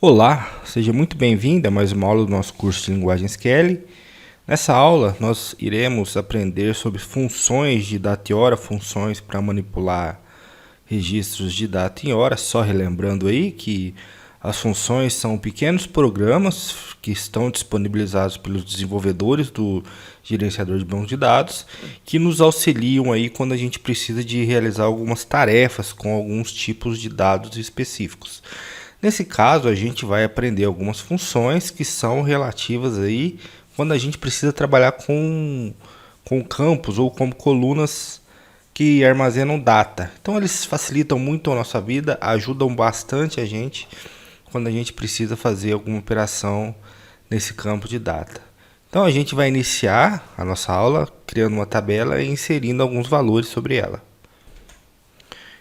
Olá, seja muito bem-vindo a mais uma aula do nosso curso de Linguagem SQL. Nessa aula, nós iremos aprender sobre funções de data e hora, funções para manipular registros de data e hora. Só relembrando aí que as funções são pequenos programas que estão disponibilizados pelos desenvolvedores do gerenciador de bancos de dados, que nos auxiliam aí quando a gente precisa de realizar algumas tarefas com alguns tipos de dados específicos. Nesse caso, a gente vai aprender algumas funções que são relativas aí quando a gente precisa trabalhar com campos ou como colunas que armazenam data. Então, eles facilitam muito a nossa vida, ajudam bastante a gente quando a gente precisa fazer alguma operação nesse campo de data. Então, a gente vai iniciar a nossa aula criando uma tabela e inserindo alguns valores sobre ela.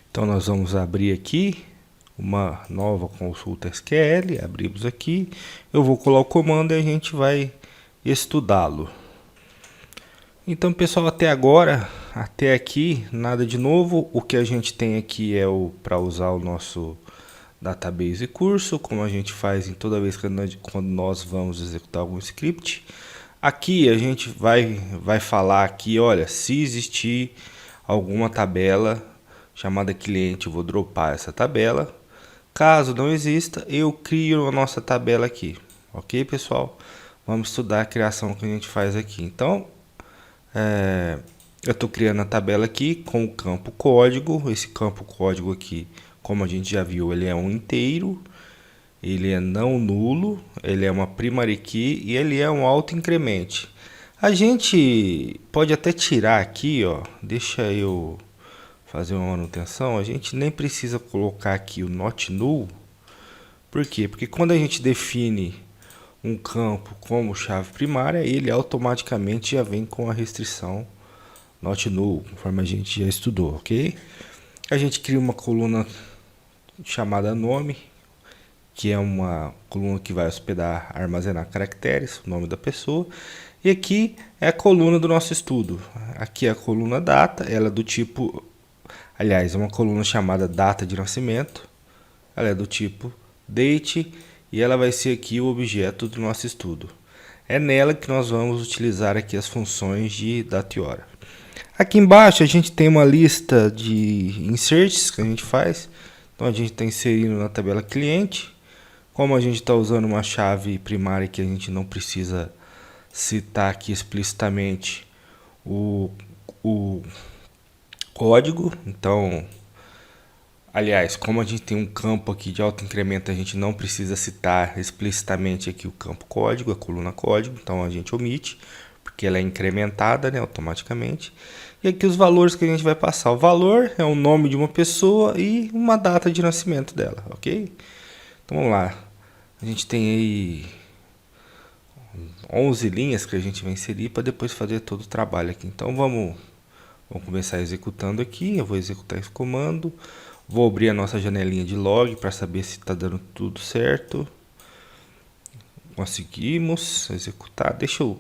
Então, nós vamos abrir aqui uma nova consulta SQL, abrimos aqui, eu vou colocar o comando e a gente vai estudá-lo. Então, pessoal, até aqui, nada de novo. O que a gente tem aqui é para usar o nosso database curso, como a gente faz em toda vez quando nós vamos executar algum script. Aqui a gente vai falar aqui, olha, se existir alguma tabela chamada cliente, eu vou dropar essa tabela. Caso não exista, eu crio a nossa tabela aqui. Ok, pessoal? Vamos estudar a criação que a gente faz aqui. Então, eu estou criando a tabela aqui com o campo código. Esse campo código aqui, como a gente já viu, ele é um inteiro. Ele é não nulo. Ele é uma primary key e ele é um auto-incremente. A gente pode até tirar aqui, ó. Deixa eu fazer uma manutenção, a gente nem precisa colocar aqui o not null. Por quê? Porque quando a gente define um campo como chave primária, ele automaticamente já vem com a restrição not null, conforme a gente já estudou, ok? A gente cria uma coluna chamada nome, que é uma coluna que vai armazenar caracteres, o nome da pessoa. E aqui é a coluna do nosso estudo. Aqui é a coluna data, ela é do tipo... Aliás, é uma coluna chamada data de nascimento, ela é do tipo date e ela vai ser aqui o objeto do nosso estudo. É nela que nós vamos utilizar aqui as funções de data e hora. Aqui embaixo a gente tem uma lista de inserts que a gente faz. Então a gente está inserindo na tabela cliente. Como a gente está usando uma chave primária que a gente não precisa citar aqui explicitamente o código, então, aliás, como a gente tem um campo aqui de auto-incremento, a gente não precisa citar explicitamente aqui o campo código, a coluna código, então a gente omite, porque ela é incrementada, né, automaticamente. E aqui os valores que a gente vai passar. O valor é o nome de uma pessoa e uma data de nascimento dela, ok? Então vamos lá. A gente tem aí 11 linhas que a gente vai inserir para depois fazer todo o trabalho aqui. Então vamos começar executando aqui. Eu vou executar esse comando. Vou abrir a nossa janelinha de log para saber se está dando tudo certo. Conseguimos executar. Deixa eu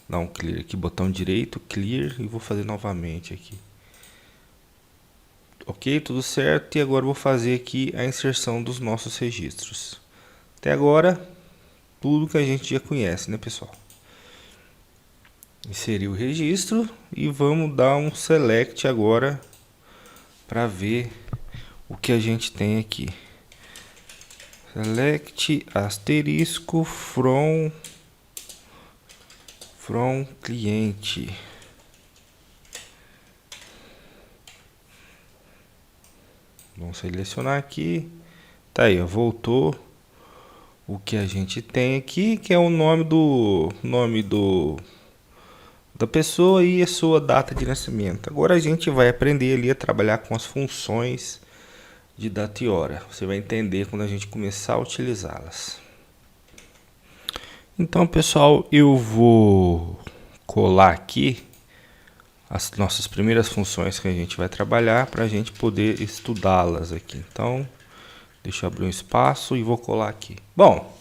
dar um clear aqui, botão direito, clear, e vou fazer novamente aqui. Ok, tudo certo. E agora eu vou fazer aqui a inserção dos nossos registros. Até agora, tudo que a gente já conhece, né, pessoal? Inserir o registro e vamos dar um select agora para ver o que a gente tem aqui. Select asterisco from cliente. Vamos selecionar aqui. Tá aí, ó, voltou o que a gente tem aqui, que é o nome da pessoa e a sua data de nascimento. Agora a gente vai aprender ali a trabalhar com as funções de data e hora. Você vai entender quando a gente começar a utilizá-las. Então, pessoal, eu vou colar aqui as nossas primeiras funções que a gente vai trabalhar para a gente poder estudá-las aqui. Então, deixa eu abrir um espaço e vou colar aqui. Bom,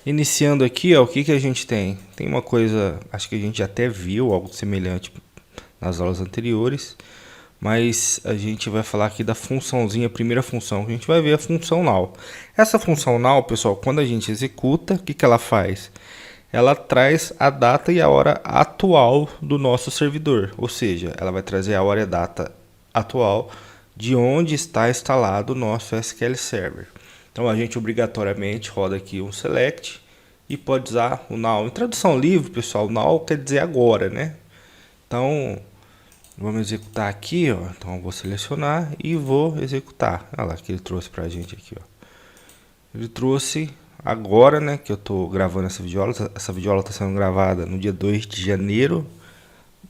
iniciando aqui, ó, o que a gente tem? Tem uma coisa, acho que a gente até viu algo semelhante nas aulas anteriores, mas a gente vai falar aqui da funçãozinha, a primeira função que a gente vai ver é a função now. Essa função now, pessoal, quando a gente executa, o que ela faz? Ela traz a data e a hora atual do nosso servidor, ou seja, ela vai trazer a hora e a data atual de onde está instalado o nosso SQL Server. Então a gente obrigatoriamente roda aqui um select e pode usar o now. Em tradução livre, pessoal, now quer dizer agora, né? Então vamos executar aqui, ó. Então eu vou selecionar e vou executar. Olha lá que ele trouxe pra gente aqui, ó. Ele trouxe agora, né, que eu tô gravando essa videoaula. Essa videoaula está sendo gravada no dia 2 de janeiro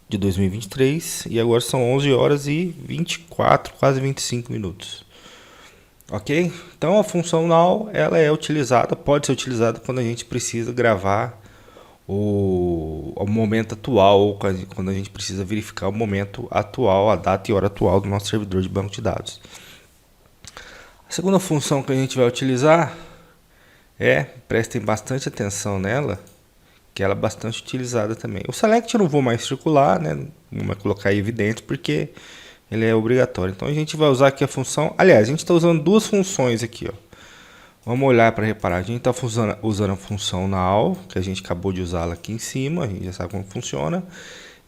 de 2023 e agora são 11 horas e 24, quase 25 minutos. Ok? Então a função now, ela é utilizada, pode ser utilizada quando a gente precisa gravar o momento atual, ou quando a gente precisa verificar o momento atual, a data e hora atual do nosso servidor de banco de dados. A segunda função que a gente vai utilizar prestem bastante atenção nela, que ela é bastante utilizada também. O select eu não vou mais circular, né? Não vou mais colocar em evidência porque ele é obrigatório. Então a gente vai usar aqui a função, aliás, a gente está usando duas funções aqui, ó. Vamos olhar para reparar, a gente está usando a função now, que a gente acabou de usá-la aqui em cima, a gente já sabe como funciona.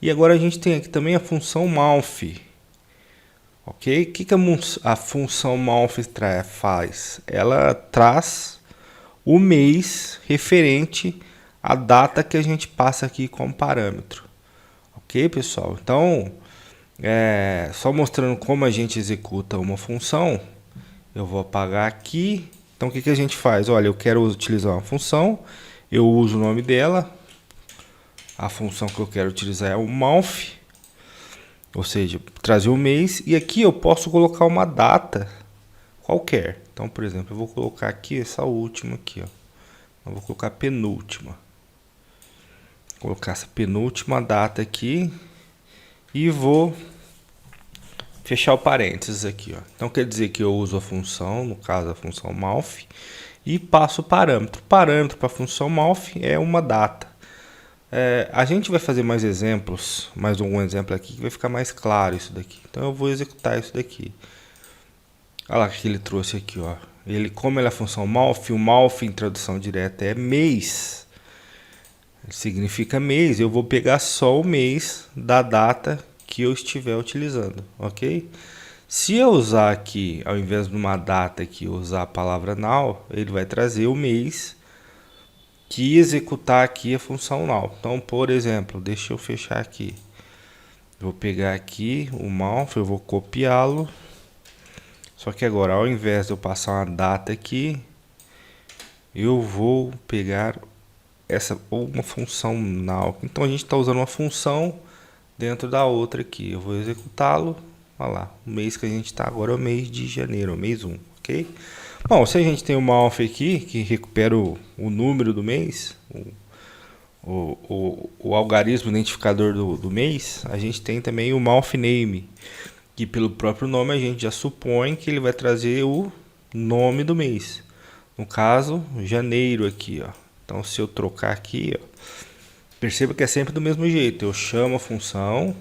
E agora a gente tem aqui também a função mouth. Ok? O que a função mouth faz? Ela traz o mês referente à data que a gente passa aqui como parâmetro. Ok, pessoal? Então, só mostrando como a gente executa uma função, eu vou apagar aqui. Então, o que a gente faz? Olha, eu quero utilizar uma função, eu uso o nome dela, a função que eu quero utilizar é o mouth, ou seja, trazer o mês, e aqui eu posso colocar uma data qualquer. Então, por exemplo, eu vou colocar aqui essa última aqui, ó. Eu vou colocar a penúltima. Vou colocar essa penúltima data aqui e vou fechar o parênteses aqui, ó. Então quer dizer que eu uso a função, no caso a função mouth, e passo o parâmetro. O parâmetro para a função mouth é uma data. A gente vai fazer mais exemplos, mais um exemplo aqui que vai ficar mais claro isso daqui. Então eu vou executar isso daqui. Olha lá que ele trouxe aqui, ó. Como ele é a função mouth, o mouth em tradução direta é mês. Significa mês. Eu vou pegar só o mês da data que eu estiver utilizando, ok? Se eu usar aqui, ao invés de uma data aqui, usar a palavra now, ele vai trazer o mês que executar aqui a função now. Então, por exemplo, deixa eu fechar aqui. Vou pegar aqui o mouth, eu vou copiá-lo. Só que agora, ao invés de eu passar uma data aqui, eu vou pegar uma função now. Então a gente está usando uma função dentro da outra aqui. Eu vou executá-lo. Olha lá, o mês que a gente está agora é o mês de janeiro, o mês 1, ok? Bom, se a gente tem o mouth aqui, que recupera o número do mês, o algarismo identificador do mês, a gente tem também o mouth name, que pelo próprio nome a gente já supõe que ele vai trazer o nome do mês. No caso, janeiro aqui, ó. Então se eu trocar aqui, ó, perceba que é sempre do mesmo jeito. Eu chamo a função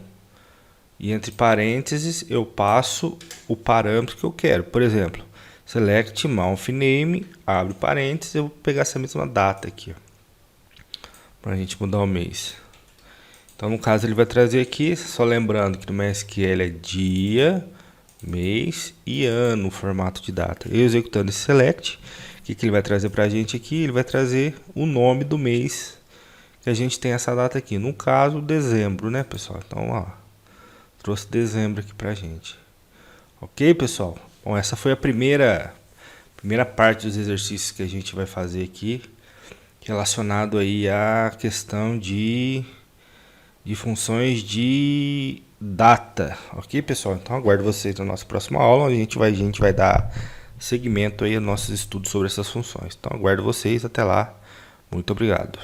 e entre parênteses eu passo o parâmetro que eu quero. Por exemplo, select mouth name, abre parênteses, eu vou pegar essa mesma data aqui, para a gente mudar o mês. Então no caso ele vai trazer aqui, só lembrando que no MySQL é dia, mês e ano o formato de data. Eu executando esse select, o que ele vai trazer para a gente aqui? Ele vai trazer o nome do mês que a gente tem essa data aqui. No caso, dezembro, né, pessoal? Então, ó, trouxe dezembro aqui para a gente. Ok, pessoal? Bom, essa foi a primeira parte dos exercícios que a gente vai fazer aqui, relacionado aí à questão de funções de data, ok, pessoal? Então aguardo vocês na nossa próxima aula, onde a gente vai dar seguimento aí aos nossos estudos sobre essas funções. Então aguardo vocês, até lá, muito obrigado.